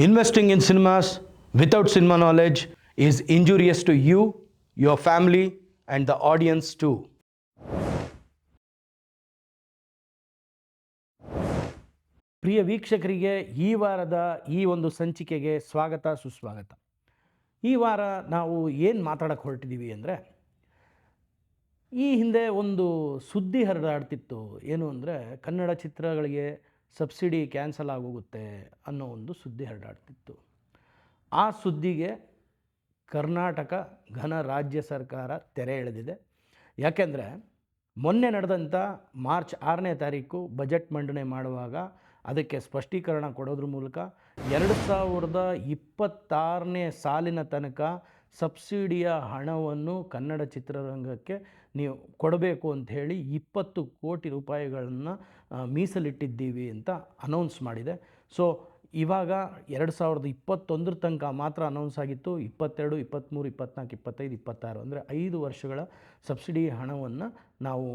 Investing in cinemas without cinema knowledge is injurious to you, your family, and the audience too. ಪ್ರಿಯ ವೀಕ್ಷಕರಿಗೆ ಈ ವಾರದ ಈ ಒಂದು ಸಂಚಿಕೆಗೆ ಸ್ವಾಗತ ಸುಸ್ವಾಗತ. ಈ ವಾರ ನಾವು ಏನು ಮಾತಾಡಕ್ಕೆ ಹೊರಟಿದ್ದೀವಿ ಅಂದರೆ, ಈ ಹಿಂದೆ ಒಂದು ಸುದ್ದಿ ಹರಿದಾಡ್ತಿತ್ತು. ಏನು ಅಂದರೆ, ಕನ್ನಡ ಚಿತ್ರಗಳಿಗೆ ಸಬ್ಸಿಡಿ ಕ್ಯಾನ್ಸಲ್ ಆಗೋಗುತ್ತೆ ಅನ್ನೋ ಒಂದು ಸುದ್ದಿ ಹರಿದಾಡ್ತಿತ್ತು. ಆ ಸುದ್ದಿಗೆ ಕರ್ನಾಟಕ ಘನ ರಾಜ್ಯ ಸರ್ಕಾರ ತೆರೆ ಎಳೆದಿದೆ. ಯಾಕೆಂದರೆ ಮೊನ್ನೆ ನಡೆದಂಥ ಮಾರ್ಚ್ 6ನೇ ತಾರೀಕು ಬಜೆಟ್ ಮಂಡನೆ ಮಾಡುವಾಗ ಅದಕ್ಕೆ ಸ್ಪಷ್ಟೀಕರಣ ಕೊಡೋದ್ರ ಮೂಲಕ 2026ನೇ ಸಾಲಿನ ತನಕ ಸಬ್ಸಿಡಿಯ ಹಣವನ್ನು ಕನ್ನಡ ಚಿತ್ರರಂಗಕ್ಕೆ ನೀವು ಕೊಡಬೇಕು ಅಂಥೇಳಿ 20 ಕೋಟಿ ರೂಪಾಯಿಗಳನ್ನು ಮೀಸಲಿಟ್ಟಿದ್ದೀವಿ ಅಂತ ಅನೌನ್ಸ್ ಮಾಡಿದೆ. ಸೊ ಇವಾಗ 2021 ತನಕ ಮಾತ್ರ ಅನೌನ್ಸ್ ಆಗಿತ್ತು. 22, 23, 24, 25, 26 ಅಂದರೆ 5 ವರ್ಷಗಳ ಸಬ್ಸಿಡಿ ಹಣವನ್ನು ನಾವು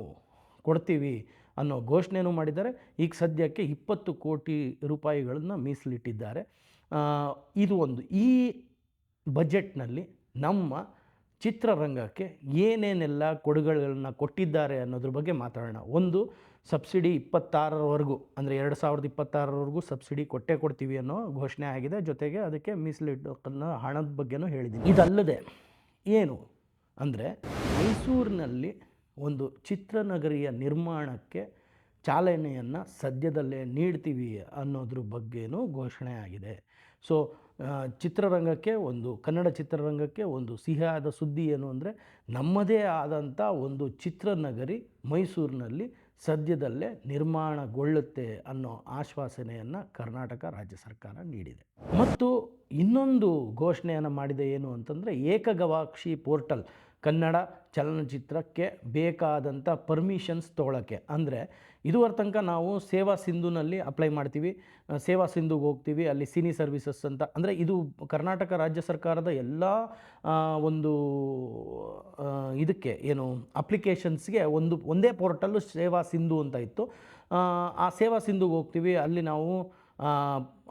ಕೊಡ್ತೀವಿ ಅನ್ನೋ ಘೋಷಣೆನೂ ಮಾಡಿದ್ದಾರೆ. ಈಗ ಸದ್ಯಕ್ಕೆ 20 ಕೋಟಿ ರೂಪಾಯಿಗಳನ್ನು ಮೀಸಲಿಟ್ಟಿದ್ದಾರೆ. ಇದು ಒಂದು. ಈ ಬಜೆಟ್ನಲ್ಲಿ ನಮ್ಮ ಚಿತ್ರರಂಗಕ್ಕೆ ಏನೇನೆಲ್ಲ ಕೊಡುಗೆಗಳನ್ನು ಕೊಟ್ಟಿದ್ದಾರೆ ಅನ್ನೋದ್ರ ಬಗ್ಗೆ ಮಾತಾಡೋಣ. ಒಂದು, ಸಬ್ಸಿಡಿ 26ರವರೆಗೂ ಅಂದರೆ 2026ರವರೆಗೂ ಸಬ್ಸಿಡಿ ಕೊಡ್ತೀವಿ ಅನ್ನೋ ಘೋಷಣೆ ಆಗಿದೆ. ಜೊತೆಗೆ ಅದಕ್ಕೆ ಮೀಸಲಿಟ್ಟು ಹಣದ ಬಗ್ಗೆನೂ ಹೇಳಿದ್ದೀನಿ. ಇದಲ್ಲದೆ ಏನು ಅಂದರೆ, ಮೈಸೂರಿನಲ್ಲಿ ಒಂದು ಚಿತ್ರನಗರಿಯ ನಿರ್ಮಾಣಕ್ಕೆ ಚಾಲನೆಯನ್ನು ಸದ್ಯದಲ್ಲೇ ನೀಡ್ತೀವಿ ಅನ್ನೋದ್ರ ಬಗ್ಗೆನೂ ಘೋಷಣೆ ಆಗಿದೆ. ಸೊ ಚಿತ್ರರಂಗಕ್ಕೆ ಕನ್ನಡ ಚಿತ್ರರಂಗಕ್ಕೆ ಒಂದು ಸಿಹಿಯಾದ ಸುದ್ದಿ ಏನು ಅಂದರೆ, ನಮ್ಮದೇ ಆದಂಥ ಒಂದು ಚಿತ್ರನಗರಿ ಮೈಸೂರಿನಲ್ಲಿ ಸದ್ಯದಲ್ಲೇ ನಿರ್ಮಾಣಗೊಳ್ಳುತ್ತೆ ಅನ್ನೋ ಆಶ್ವಾಸನೆಯನ್ನು ಕರ್ನಾಟಕ ರಾಜ್ಯ ಸರ್ಕಾರ ನೀಡಿದೆ. ಮತ್ತು ಇನ್ನೊಂದು ಘೋಷಣೆಯನ್ನು ಮಾಡಿದೆ. ಏನು ಅಂತಂದರೆ, ಏಕಗವಾಕ್ಷಿ ಪೋರ್ಟಲ್ ಕನ್ನಡ ಚಲನಚಿತ್ರಕ್ಕೆ ಬೇಕಾದಂಥ ಪರ್ಮಿಷನ್ಸ್ ತೊಗೊಳಕ್ಕೆ. ಅಂದರೆ ಇದುವರೆ ತನಕ ನಾವು ಸೇವಾ ಸಿಂಧುನಲ್ಲಿ ಅಪ್ಲೈ ಮಾಡ್ತೀವಿ, ಸೇವಾ ಸಿಂಧುಗೆ ಹೋಗ್ತೀವಿ, ಅಲ್ಲಿ ಸಿನಿ ಸರ್ವಿಸಸ್ ಅಂತ. ಅಂದರೆ ಇದು ಕರ್ನಾಟಕ ರಾಜ್ಯ ಸರ್ಕಾರದ ಎಲ್ಲ ಒಂದು ಇದಕ್ಕೆ ಏನು ಅಪ್ಲಿಕೇಶನ್ಸ್ಗೆ ಒಂದೇ ಪೋರ್ಟಲ್ಲು ಸೇವಾ ಸಿಂಧು ಅಂತ ಇತ್ತು. ಆ ಸೇವಾ ಸಿಂಧುಗೆ ಹೋಗ್ತೀವಿ, ಅಲ್ಲಿ ನಾವು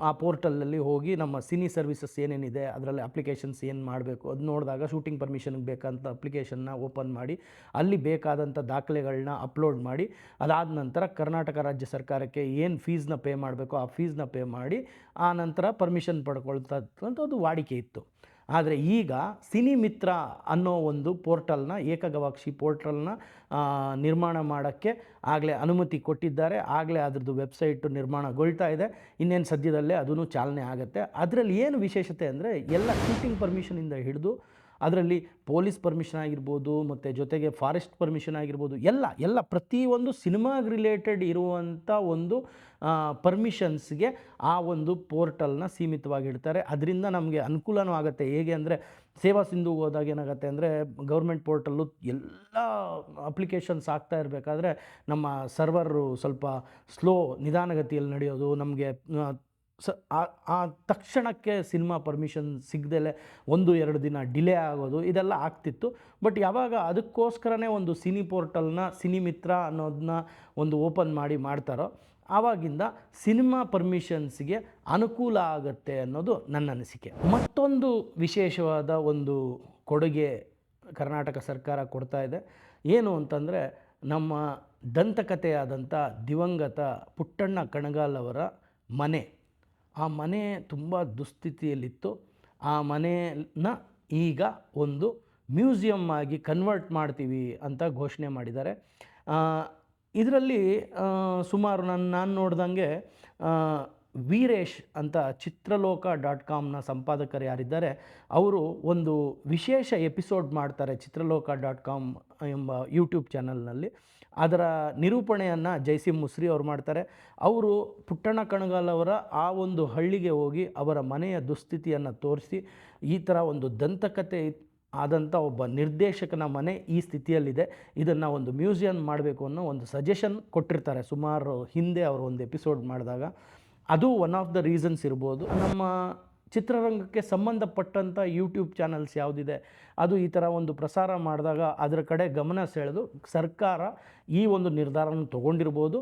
ಆ ಪೋರ್ಟಲಲ್ಲಿ ಹೋಗಿ ನಮ್ಮ ಸಿನಿ ಸರ್ವಿಸಸ್ ಏನೇನಿದೆ ಅದರಲ್ಲಿ ಅಪ್ಲಿಕೇಶನ್ಸ್ ಏನು ಮಾಡಬೇಕು ಅದು ನೋಡಿದಾಗ ಶೂಟಿಂಗ್ ಪರ್ಮಿಷನ್ಗೆ ಬೇಕಂತ ಅಪ್ಲಿಕೇಶನ್ನ ಓಪನ್ ಮಾಡಿ ಅಲ್ಲಿ ಬೇಕಾದಂಥ ದಾಖಲೆಗಳನ್ನ ಅಪ್ಲೋಡ್ ಮಾಡಿ, ಅದಾದ ನಂತರ ಕರ್ನಾಟಕ ರಾಜ್ಯ ಸರ್ಕಾರಕ್ಕೆ ಏನು ಫೀಸ್ನ ಪೇ ಮಾಡಬೇಕು ಆ ಫೀಸ್ನ ಪೇ ಮಾಡಿ ಆ ನಂತರ ಪರ್ಮಿಷನ್ ಪಡ್ಕೊಳ್ತಕ್ಕಂಥದ್ದು ವಾಡಿಕೆ ಇತ್ತು. ಆದರೆ ಈಗ ಸಿನಿ ಮಿತ್ರ ಅನ್ನೋ ಒಂದು ಪೋರ್ಟಲ್ನ, ಏಕಗವಾಕ್ಷಿ ಪೋರ್ಟಲ್ನ ನಿರ್ಮಾಣ ಮಾಡೋಕ್ಕೆ ಆಗಲೇ ಅನುಮತಿ ಕೊಟ್ಟಿದ್ದಾರೆ. ಆಗಲೇ ಅದ್ರದ್ದು ವೆಬ್ಸೈಟು ನಿರ್ಮಾಣಗೊಳ್ತಾ ಇದೆ. ಇನ್ನೇನು ಸದ್ಯದಲ್ಲೇ ಅದೂ ಚಾಲನೆ ಆಗುತ್ತೆ. ಅದರಲ್ಲಿ ಏನು ವಿಶೇಷತೆ ಅಂದರೆ, ಎಲ್ಲ ಶೂಟಿಂಗ್ ಪರ್ಮಿಷನಿಂದ ಹಿಡಿದು ಅದರಲ್ಲಿ ಪೊಲೀಸ್ ಪರ್ಮಿಷನ್ ಆಗಿರ್ಬೋದು, ಮತ್ತು ಜೊತೆಗೆ ಫಾರೆಸ್ಟ್ ಪರ್ಮಿಷನ್ ಆಗಿರ್ಬೋದು, ಎಲ್ಲ ಪ್ರತಿಯೊಂದು ಸಿನಿಮಾಗೆ ರಿಲೇಟೆಡ್ ಇರುವಂಥ ಒಂದು ಪರ್ಮಿಷನ್ಸ್ಗೆ ಆ ಒಂದು ಪೋರ್ಟಲ್ನ ಸೀಮಿತವಾಗಿಡ್ತಾರೆ. ಅದರಿಂದ ನಮಗೆ ಅನುಕೂಲನೂ ಆಗುತ್ತೆ. ಹೇಗೆ ಅಂದರೆ, ಸೇವಾ ಸಿಂಧುಗೆ ಹೋದಾಗ ಏನಾಗುತ್ತೆ ಅಂದರೆ, ಗೌರ್ಮೆಂಟ್ ಪೋರ್ಟಲ್ಲು ಎಲ್ಲ ಅಪ್ಲಿಕೇಶನ್ಸ್ ಆಗ್ತಾ ಇರಬೇಕಾದ್ರೆ ನಮ್ಮ ಸರ್ವರು ಸ್ವಲ್ಪ ನಿಧಾನಗತಿಯಲ್ಲಿ ನಡೆಯೋದು, ನಮಗೆ ಆ ತಕ್ಷಣಕ್ಕೆ ಸಿನಿಮಾ ಪರ್ಮಿಷನ್ ಸಿಗದಲೇ 1-2 ದಿನ ಡಿಲೇ ಆಗೋದು, ಇದೆಲ್ಲ ಆಗ್ತಿತ್ತು. ಬಟ್ ಯಾವಾಗ ಅದಕ್ಕೋಸ್ಕರನೇ ಒಂದು ಸಿನಿ ಪೋರ್ಟಲ್ನ ಸಿನಿ ಮಿತ್ರ ಅನ್ನೋದನ್ನ ಒಂದು ಓಪನ್ ಮಾಡ್ತಾರೋ ಆವಾಗಿಂದ ಸಿನಿಮಾ ಪರ್ಮಿಷನ್ಸ್ಗೆ ಅನುಕೂಲ ಆಗುತ್ತೆ ಅನ್ನೋದು ನನ್ನ ಅನಿಸಿಕೆ. ಮತ್ತೊಂದು ವಿಶೇಷವಾದ ಒಂದು ಕೊಡುಗೆ ಕರ್ನಾಟಕ ಸರ್ಕಾರ ಕೊಡ್ತಾ ಇದೆ. ಏನು ಅಂತಂದರೆ, ನಮ್ಮ ದಂತಕಥೆಯಾದಂಥ ದಿವಂಗತ ಪುಟ್ಟಣ್ಣ ಕಣಗಾಲ್ ಅವರ ಮನೆ, ಆ ಮನೆ ತುಂಬ ದುಸ್ಥಿತಿಯಲ್ಲಿತ್ತು. ಆ ಮನೆಯನ್ನು ಈಗ ಒಂದು ಮ್ಯೂಸಿಯಮ್ ಆಗಿ ಕನ್ವರ್ಟ್ ಮಾಡ್ತೀವಿ ಅಂತ ಘೋಷಣೆ ಮಾಡಿದ್ದಾರೆ. ಇದರಲ್ಲಿ ಸುಮಾರು ನಾನು ನೋಡ್ದಂಗೆ ವೀರೇಶ್ ಅಂತ ಚಿತ್ರಲೋಕ.comನ ಸಂಪಾದಕರು ಯಾರಿದ್ದಾರೆ ಅವರು ಒಂದು ವಿಶೇಷ ಎಪಿಸೋಡ್ ಮಾಡ್ತಾರೆ ಚಿತ್ರಲೋಕ.com ಎಂಬ ಯೂಟ್ಯೂಬ್ ಚಾನಲ್ನಲ್ಲಿ. ಅದರ ನಿರೂಪಣೆಯನ್ನು ಜೈಸಿಂ ಮುಸ್ರಿ ಅವರು ಮಾಡ್ತಾರೆ. ಅವರು ಪುಟ್ಟಣ್ಣ ಕಣಗಾಲ್ ಅವರ ಆ ಒಂದು ಹಳ್ಳಿಗೆ ಹೋಗಿ ಅವರ ಮನೆಯ ದುಸ್ಥಿತಿಯನ್ನು ತೋರಿಸಿ, ಈ ಥರ ಒಂದು ದಂತಕಥೆ ಆದಂಥ ಒಬ್ಬ ನಿರ್ದೇಶಕನ ಮನೆ ಈ ಸ್ಥಿತಿಯಲ್ಲಿದೆ, ಇದನ್ನು ಒಂದು ಮ್ಯೂಸಿಯಂ ಮಾಡಬೇಕು ಅನ್ನೋ ಒಂದು ಸಜೆಷನ್ ಕೊಟ್ಟಿರ್ತಾರೆ ಸುಮಾರು ಹಿಂದೆ ಅವರು ಒಂದು ಎಪಿಸೋಡ್ ಮಾಡಿದಾಗ. ಅದು ಒನ್ ಆಫ್ ದ ರೀಸನ್ಸ್ ಇರ್ಬೋದು. ನಮ್ಮ ಚಿತ್ರರಂಗಕ್ಕೆ ಸಂಬಂಧಪಟ್ಟಂಥ ಯೂಟ್ಯೂಬ್ ಚಾನಲ್ಸ್ ಯಾವುದಿದೆ, ಅದು ಈ ಥರ ಒಂದು ಪ್ರಸಾರ ಮಾಡಿದಾಗ ಅದರ ಕಡೆ ಗಮನ ಸೆಳೆದು ಸರ್ಕಾರ ಈ ಒಂದು ನಿರ್ಧಾರವನ್ನು ತೊಗೊಂಡಿರ್ಬೋದು.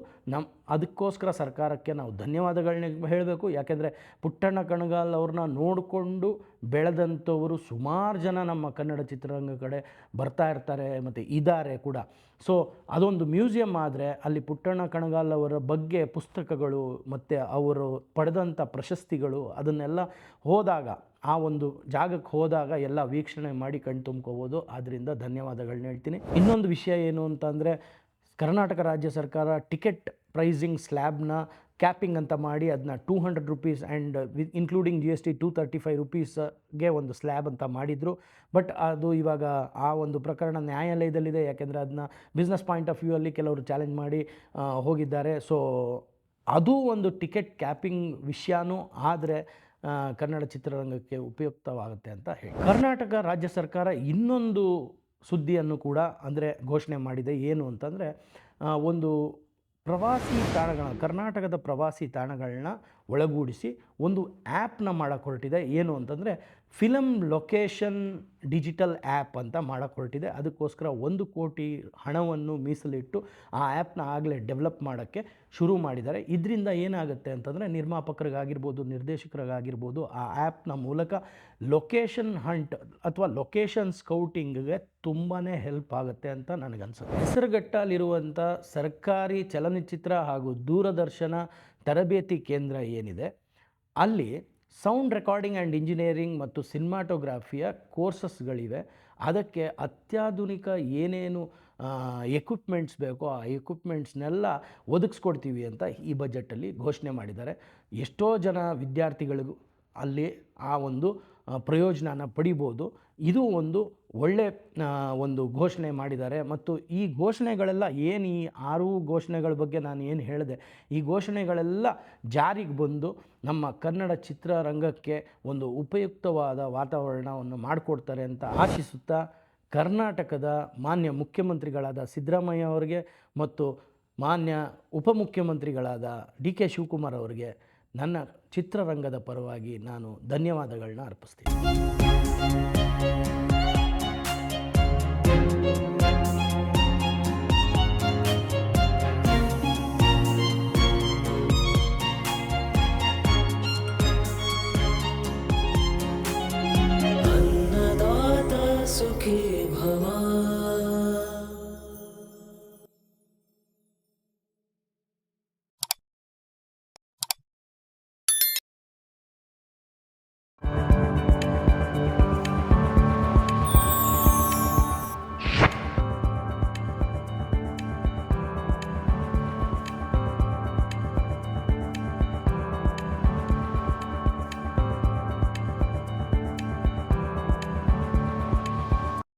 ಅದಕ್ಕೋಸ್ಕರ ಸರ್ಕಾರಕ್ಕೆ ನಾವು ಧನ್ಯವಾದಗಳನ್ನ ಹೇಳಬೇಕು. ಯಾಕೆಂದರೆ ಪುಟ್ಟಣ್ಣ ಕಣಗಾಲ್ ಅವ್ರನ್ನ ನೋಡಿಕೊಂಡು ಬೆಳೆದಂಥವರು ಸುಮಾರು ಜನ ನಮ್ಮ ಕನ್ನಡ ಚಿತ್ರರಂಗ ಕಡೆ ಬರ್ತಾ ಇರ್ತಾರೆ ಮತ್ತು ಇದ್ದಾರೆ ಕೂಡ. ಸೊ ಅದೊಂದು ಮ್ಯೂಸಿಯಂ ಆದರೆ ಅಲ್ಲಿ ಪುಟ್ಟಣ್ಣ ಕಣಗಾಲ್ ಅವರ ಬಗ್ಗೆ ಪುಸ್ತಕಗಳು ಮತ್ತು ಅವರು ಪಡೆದಂಥ ಪ್ರಶಸ್ತಿಗಳು ಅದನ್ನೆಲ್ಲ ಹೋದಾಗ, ಆ ಒಂದು ಜಾಗಕ್ಕೆ ಹೋದಾಗ ಎಲ್ಲ ವೀಕ್ಷಣೆ ಮಾಡಿ ಕಣ್ ತುಂಬ್ಕೋಬೋದು. ಆದ್ದರಿಂದ ಧನ್ಯವಾದಗಳನ್ನ ಹೇಳ್ತೀನಿ. ಇನ್ನೊಂದು ವಿಷಯ ಏನು ಅಂತಂದರೆ, ಕರ್ನಾಟಕ ರಾಜ್ಯ ಸರ್ಕಾರ ಟಿಕೆಟ್ ಪ್ರೈಸಿಂಗ್ ಸ್ಲ್ಯಾಬ್ನ ಕ್ಯಾಪಿಂಗ್ ಅಂತ ಮಾಡಿ ಅದನ್ನ 200 ರೂಪೀಸ್ ಆ್ಯಂಡ್ ಇನ್ಕ್ಲೂಡಿಂಗ್ GST 235 ರೂಪೀಸ್ಗೆ ಒಂದು ಸ್ಲ್ಯಾಬ್ ಅಂತ ಮಾಡಿದರು. ಬಟ್ ಅದು ಇವಾಗ ಆ ಒಂದು ಪ್ರಕರಣ ನ್ಯಾಯಾಲಯದಲ್ಲಿದೆ. ಯಾಕೆಂದರೆ ಅದನ್ನ ಬಿಸ್ನೆಸ್ ಪಾಯಿಂಟ್ ಆಫ್ ವ್ಯೂ ಅಲ್ಲಿ ಕೆಲವರು ಚಾಲೆಂಜ್ ಮಾಡಿ ಹೋಗಿದ್ದಾರೆ. ಸೊ ಅದು ಒಂದು ಟಿಕೆಟ್ ಕ್ಯಾಪಿಂಗ್ ವಿಷಯನೂ ಆದರೆ ಕನ್ನಡ ಚಿತ್ರರಂಗಕ್ಕೆ ಉಪಯುಕ್ತವಾಗುತ್ತೆ ಅಂತ ಹೇಳಿ. ಕರ್ನಾಟಕ ರಾಜ್ಯ ಸರ್ಕಾರ ಇನ್ನೊಂದು ಸುದ್ದಿಯನ್ನು ಕೂಡ ಅಂದರೆ ಘೋಷಣೆ ಮಾಡಿದೆ. ಏನು ಅಂತಂದರೆ, ಒಂದು ಪ್ರವಾಸಿ ತಾಣಗಳನ್ನ, ಕರ್ನಾಟಕದ ಪ್ರವಾಸಿ ತಾಣಗಳನ್ನ ಒಳಗೂಡಿಸಿ ಒಂದು ಆ್ಯಪ್ನ ಮಾಡೋಕ್ಕೆ ಹೊರಟಿದೆ. ಏನು ಅಂತಂದರೆ ಫಿಲಮ್ ಲೊಕೇಶನ್ ಡಿಜಿಟಲ್ ಆ್ಯಪ್ ಅಂತ ಮಾಡೋಕ್ಕೆ ಹೊರಟಿದೆ. ಅದಕ್ಕೋಸ್ಕರ 1 ಕೋಟಿ ಹಣವನ್ನು ಮೀಸಲಿಟ್ಟು ಆ ಆ್ಯಪ್ನ ಆಗಲೇ ಡೆವಲಪ್ ಮಾಡೋಕ್ಕೆ ಶುರು ಮಾಡಿದ್ದಾರೆ. ಇದರಿಂದ ಏನಾಗುತ್ತೆ ಅಂತಂದರೆ, ನಿರ್ಮಾಪಕರಿಗಾಗಿರ್ಬೋದು, ನಿರ್ದೇಶಕರಿಗಾಗಿರ್ಬೋದು ಆ ಆ್ಯಪ್ನ ಮೂಲಕ ಲೊಕೇಶನ್ ಹಂಟ್ ಅಥವಾ ಲೊಕೇಶನ್ ಸ್ಕೌಟಿಂಗ್ಗೆ ತುಂಬಾ ಹೆಲ್ಪ್ ಆಗುತ್ತೆ ಅಂತ ನನಗನ್ಸುತ್ತೆ. ಹೆಸರುಘಟ್ಟಲ್ಲಿರುವಂಥ ಸರ್ಕಾರಿ ಚಲನಚಿತ್ರ ಹಾಗೂ ದೂರದರ್ಶನ ತರಬೇತಿ ಕೇಂದ್ರ ಏನಿದೆ, ಅಲ್ಲಿ ಸೌಂಡ್ ರೆಕಾರ್ಡಿಂಗ್ ಆ್ಯಂಡ್ ಇಂಜಿನಿಯರಿಂಗ್ ಮತ್ತು ಸಿನಿಮಾಟೋಗ್ರಾಫಿಯ ಕೋರ್ಸಸ್ಗಳಿವೆ. ಅದಕ್ಕೆ ಅತ್ಯಾಧುನಿಕ ಏನೇನು ಎಕ್ವಿಪ್ಮೆಂಟ್ಸ್ ಬೇಕೋ ಆ ಎಕ್ವಿಪ್ಮೆಂಟ್ಸ್ನೆಲ್ಲ ಒದಗಿಸ್ಕೊಡ್ತೀವಿ ಅಂತ ಈ ಬಜೆಟಲ್ಲಿ ಘೋಷಣೆ ಮಾಡಿದ್ದಾರೆ. ಎಷ್ಟೋ ಜನ ವಿದ್ಯಾರ್ಥಿಗಳಿಗೂ ಅಲ್ಲಿ ಆ ಒಂದು ಪ್ರಯೋಜನನ ಪಡಿಬೋದು. ಇದು ಒಂದು ಒಳ್ಳೆ ಒಂದು ಘೋಷಣೆ ಮಾಡಿದ್ದಾರೆ. ಮತ್ತು ಈ ಘೋಷಣೆಗಳೆಲ್ಲ ಏನು, ಈ 6 ಘೋಷಣೆಗಳ ಬಗ್ಗೆ ನಾನು ಏನು ಹೇಳಿದೆ, ಈ ಘೋಷಣೆಗಳೆಲ್ಲ ಜಾರಿಗೆ ಬಂದು ನಮ್ಮ ಕನ್ನಡ ಚಿತ್ರರಂಗಕ್ಕೆ ಒಂದು ಉಪಯುಕ್ತವಾದ ವಾತಾವರಣವನ್ನು ಮಾಡಿಕೊಡ್ತಾರೆ ಅಂತ ಆಶಿಸುತ್ತಾ, ಕರ್ನಾಟಕದ ಮಾನ್ಯ ಮುಖ್ಯಮಂತ್ರಿಗಳಾದ ಸಿದ್ದರಾಮಯ್ಯ ಅವರಿಗೆ ಮತ್ತು ಮಾನ್ಯ ಉಪಮುಖ್ಯಮಂತ್ರಿಗಳಾದ DK ಶಿವಕುಮಾರ್ ಅವರಿಗೆ ನನ್ನ ಚಿತ್ರರಂಗದ ಪರವಾಗಿ ನಾನು ಧನ್ಯವಾದಗಳನ್ನ ಅರ್ಪಿಸ್ತೀನಿ.